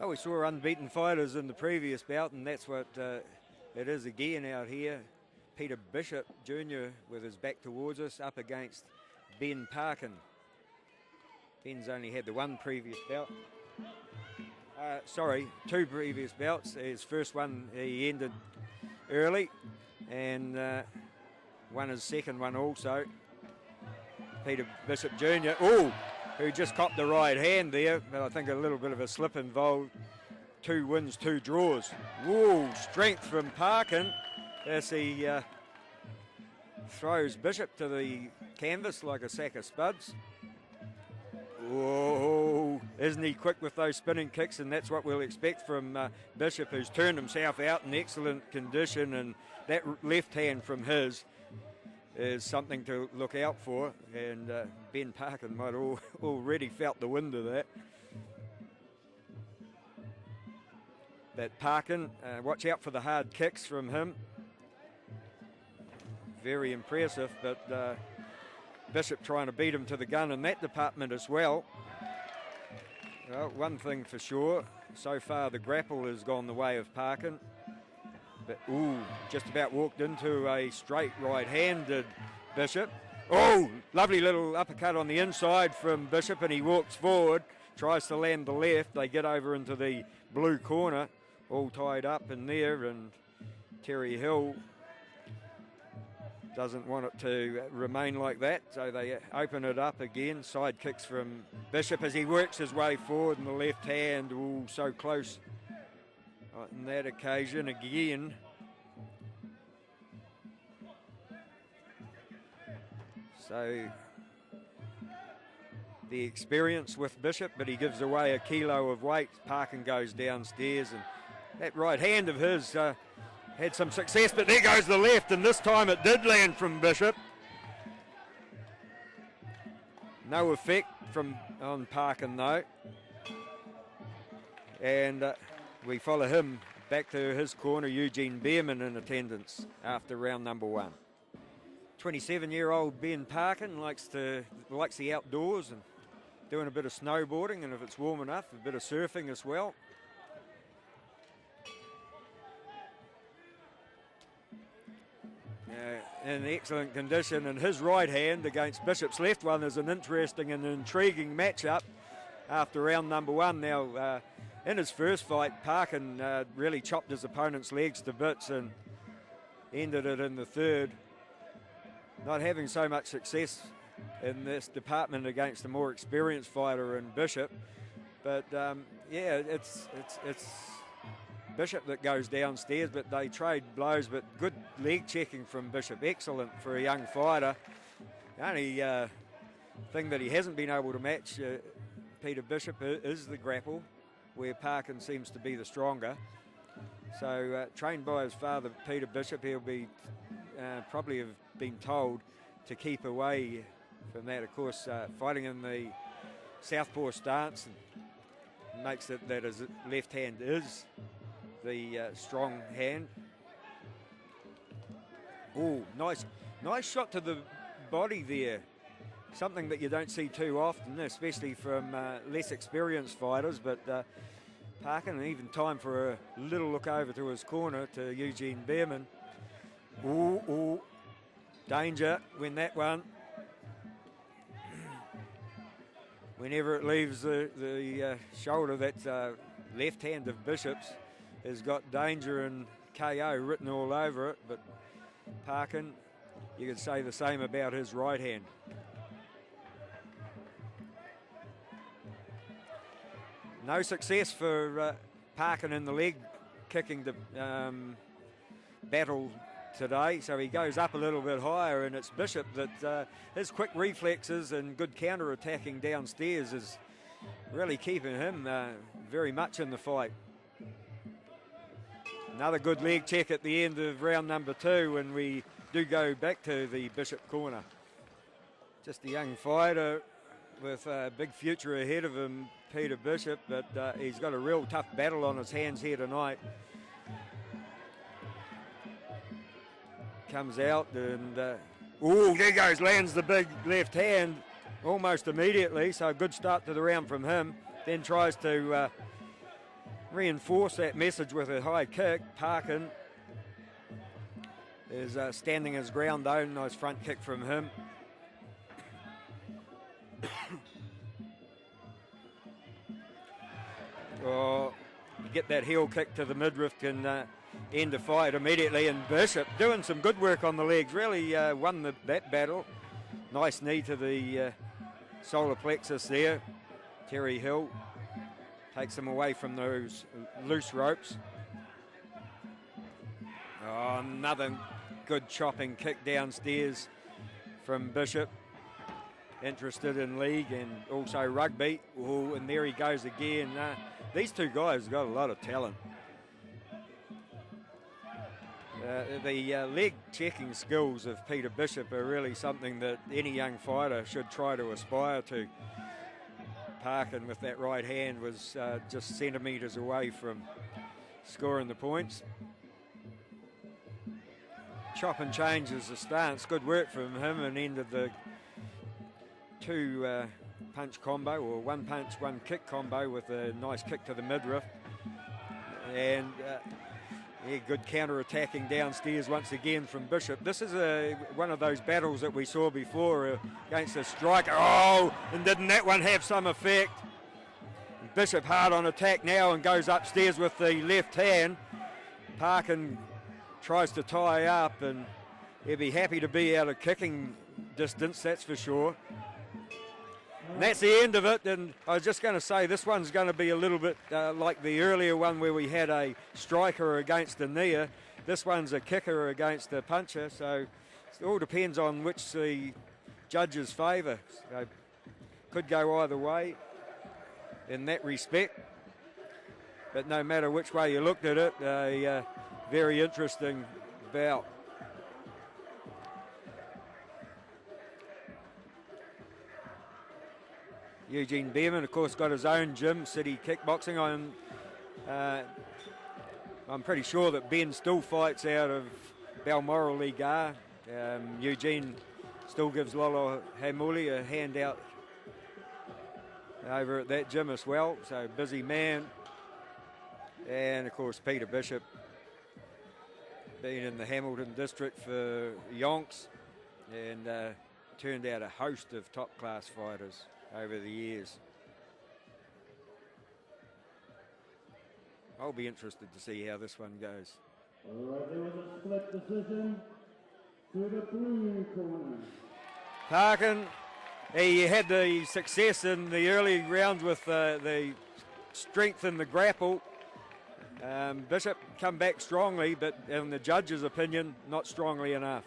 Well, we saw unbeaten fighters in the previous bout, and that's what it is again out here. Peter Bishop Jr. with his back towards us up against Ben Parkin. Ben's only had the one previous bout. Two previous bouts. His first one he ended early, and won his second one also. Peter Bishop Jr. Who just copped the right hand there, but I think a little bit of a slip involved. 2 wins, 2 draws. Strength from Parkin as he throws Bishop to the canvas like a sack of spuds. Isn't he quick with those spinning kicks? And that's what we'll expect from Bishop, who's turned himself out in excellent condition, and that left hand from his is something to look out for, and Ben Parkin might already felt the wind of that. But Parkin, watch out for the hard kicks from him. Very impressive, but Bishop trying to beat him to the gun in that department as well. Well, one thing for sure, so far the grapple has gone the way of Parkin. But, just about walked into a straight right-handed Bishop. Lovely little uppercut on the inside from Bishop, and he walks forward, tries to land the left. They get over into the blue corner, all tied up in there, and Terry Hill doesn't want it to remain like that, so they open it up again. Side kicks from Bishop as he works his way forward, and the left hand, so close on that occasion again. So the experience with Bishop, but he gives away a kilo of weight. Parkin goes downstairs, and that right hand of his had some success, but there goes the left, and this time it did land from Bishop. No effect on Parkin though. And we follow him back to his corner. Eugene Behrman in attendance after round number 1. 27-year-old Ben Parkin likes the outdoors and doing a bit of snowboarding, and if it's warm enough, a bit of surfing as well. In excellent condition, and his right hand against Bishop's left one is an interesting and intriguing matchup after round number 1. Now, in his first fight, Parkin really chopped his opponent's legs to bits and ended it in the third. Not having so much success in this department against a more experienced fighter in Bishop, but it's Bishop that goes downstairs, but they trade blows, but good leg checking from Bishop. Excellent for a young fighter. The only thing that he hasn't been able to match, Peter Bishop, is the grapple, where Parkin seems to be the stronger. So trained by his father, Peter Bishop, he'll be probably have been told to keep away from that. Of course, fighting in the southpaw stance makes it that his left hand is the strong hand. Nice shot to the body there. Something that you don't see too often, especially from less experienced fighters, but Parkin, even time for a little look over to his corner to Eugene Behrman. Danger when that one. Whenever it leaves the shoulder, that left hand of Bishop's has got danger and KO written all over it, but Parkin, you could say the same about his right hand. No success for Parkin in the leg kicking the battle today, so he goes up a little bit higher, and it's Bishop that his quick reflexes and good counter-attacking downstairs is really keeping him very much in the fight. Another good leg check at the end of round number 2, and we do go back to the Bishop corner. Just a young fighter with a big future ahead of him, Peter Bishop, but he's got a real tough battle on his hands here tonight. Comes out and there goes, lands the big left hand almost immediately, so a good start to the round from him. Then tries to reinforce that message with a high kick. Parkin is standing his ground though. Nice front kick from him. Oh, you get that heel kick to the midriff can end the fight immediately, and Bishop doing some good work on the legs, really won that battle. Nice knee to the solar plexus there. Terry Hill takes him away from those loose ropes. Oh, another good chopping kick downstairs from Bishop. Interested in league and also rugby. Oh, and there he goes again. These two guys have got a lot of talent. The leg checking skills of Peter Bishop are really something that any young fighter should try to aspire to. Parkin with that right hand was just centimetres away from scoring the points. Chop and changes the stance. Good work from him, and ended the two punch combo, or one punch, one kick combo with a nice kick to the midriff. And yeah, good counter-attacking downstairs once again from Bishop. This is one of those battles that we saw before against a striker. Oh, and didn't that one have some effect? Bishop hard on attack now and goes upstairs with the left hand. Parkin tries to tie up, and he'll be happy to be out of kicking distance, that's for sure. And that's the end of it, and I was just going to say this one's going to be a little bit like the earlier one where we had a striker against a kneer. This one's a kicker against a puncher, so it all depends on which the judges favour. So could go either way in that respect, but no matter which way you looked at it, a very interesting bout. Eugene Behrman, of course, got his own gym, City Kickboxing. I'm pretty sure that Ben still fights out of Balmoral League R. Eugene still gives Lolo Hamuli a handout over at that gym as well, so busy man. And of course Peter Bishop, been in the Hamilton district for yonks, and turned out a host of top class fighters over the years. I'll be interested to see how this one goes. All right, there was a split decision to the blue corner. Parkin, he had the success in the early rounds with the strength in the grapple. Bishop come back strongly, but in the judge's opinion, not strongly enough.